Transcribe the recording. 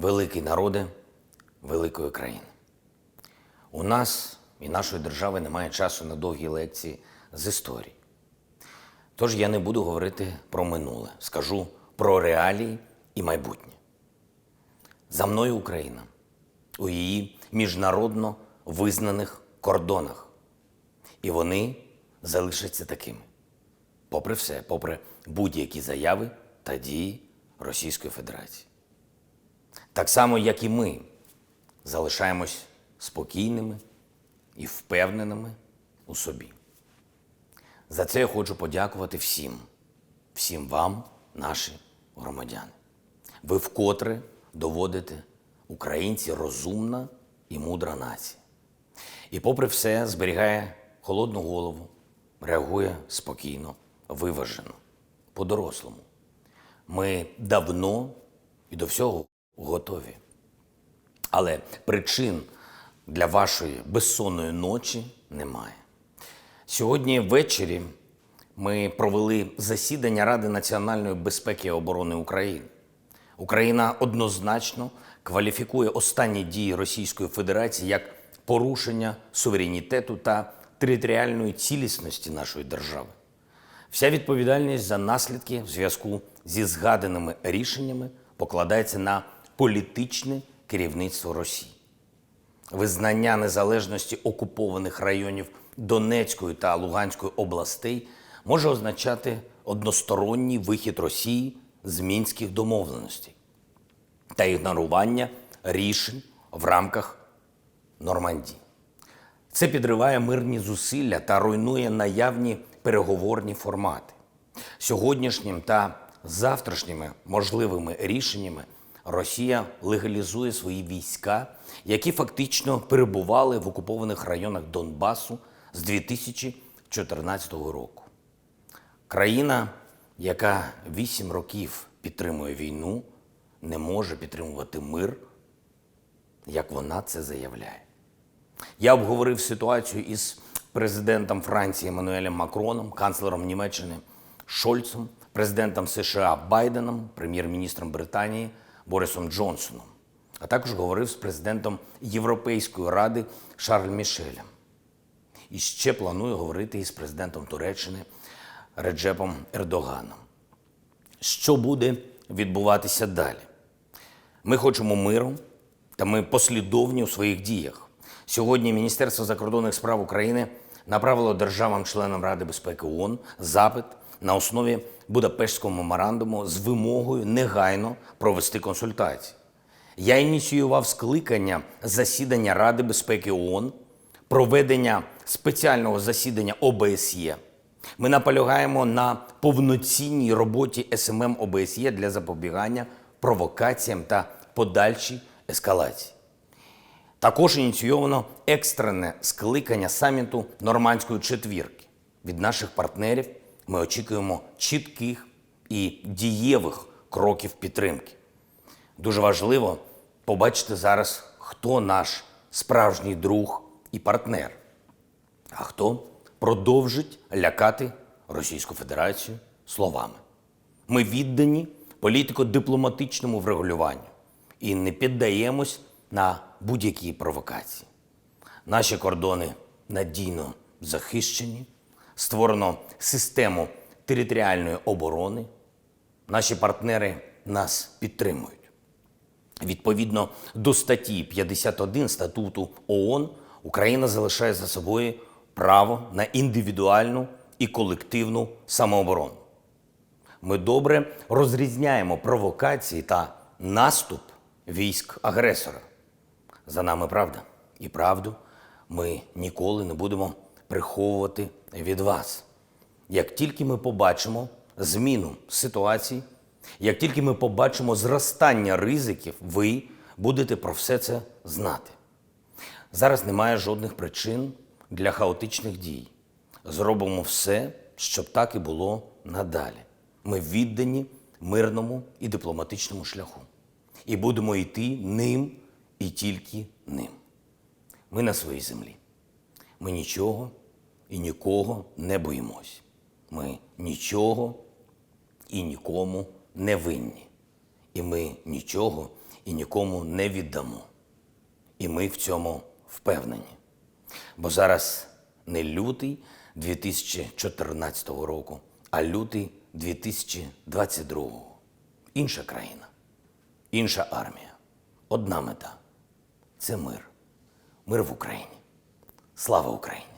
великий народе великої країни. У нас і нашої держави немає часу на довгі лекції з історії. Тож я не буду говорити про минуле, скажу про реалії і майбутнє. За мною Україна у її міжнародно визнаних кордонах. І вони залишаться такими. Попри все, попри будь-які заяви та дії Російської Федерації. Так само, як і ми залишаємось спокійними і впевненими у собі. За це я хочу подякувати всім вам, наші громадяни. Ви вкотре доводите, українці розумна і мудра нація. І попри все зберігає холодну голову, реагує спокійно, виважено, по-дорослому. Ми давно і до всього готові. Але причин для вашої безсонної ночі немає. Сьогодні ввечері ми провели засідання Ради національної безпеки і оборони України. Україна однозначно кваліфікує останні дії Російської Федерації як порушення суверенітету та територіальної цілісності нашої держави. Вся відповідальність за наслідки в зв'язку зі згаданими рішеннями покладається на політичне керівництво Росії. Визнання незалежності окупованих районів Донецької та Луганської областей може означати односторонній вихід Росії з Мінських домовленостей та ігнорування рішень в рамках Нормандії. Це підриває мирні зусилля та руйнує наявні переговорні формати. Сьогоднішнім та завтрашніми можливими рішеннями Росія легалізує свої війська, які фактично перебували в окупованих районах Донбасу з 2014 року. Країна, яка 8 років підтримує війну, не може підтримувати мир, як вона це заявляє. Я обговорив ситуацію із президентом Франції Еммануелем Макроном, канцлером Німеччини Шольцем, президентом США Байденом, прем'єр-міністром Британії Борисом Джонсоном. А також говорив з президентом Європейської ради Шарлем Мішелем. І ще планую говорити із президентом Туреччини Реджепом Ердоганом. Що буде відбуватися далі? Ми хочемо миру, та ми послідовні у своїх діях. Сьогодні Міністерство закордонних справ України направило державам-членам Ради безпеки ООН запит на основі Будапештського меморандуму з вимогою негайно провести консультації. Я ініціював скликання засідання Ради безпеки ООН, проведення спеціального засідання ОБСЄ. Ми наполягаємо на повноцінній роботі СММ ОБСЄ для запобігання провокаціям та подальшій ескалації. Також ініційовано екстрене скликання саміту Нормандської четвірки. Від наших партнерів ми очікуємо чітких і дієвих кроків підтримки. Дуже важливо побачити зараз, хто наш справжній друг і партнер, а хто продовжить лякати Російську Федерацію словами. Ми віддані політико-дипломатичному врегулюванню і не піддаємось на будь-які провокації. Наші кордони надійно захищені, створено систему територіальної оборони, наші партнери нас підтримують. Відповідно до статті 51 Статуту ООН, Україна залишає за собою право на індивідуальну і колективну самооборону. Ми добре розрізняємо провокації та наступ військ-агресора. За нами правда. І правду ми ніколи не будемо приховувати від вас. Як тільки ми побачимо зміну ситуації, як тільки ми побачимо зростання ризиків, ви будете про все це знати. Зараз немає жодних причин для хаотичних дій. Зробимо все, щоб так і було надалі. Ми віддані мирному і дипломатичному шляху. І будемо йти ним і тільки ним. Ми на своїй землі. Ми нічого і нікого не боїмось. Ми нічого і нікому не винні. І ми нічого і нікому не віддамо. І ми в цьому впевнені. Бо зараз не лютий 2014 року, а лютий 2022. Інша країна, інша армія, одна мета – це мир. Мир в Україні. Слава Україні!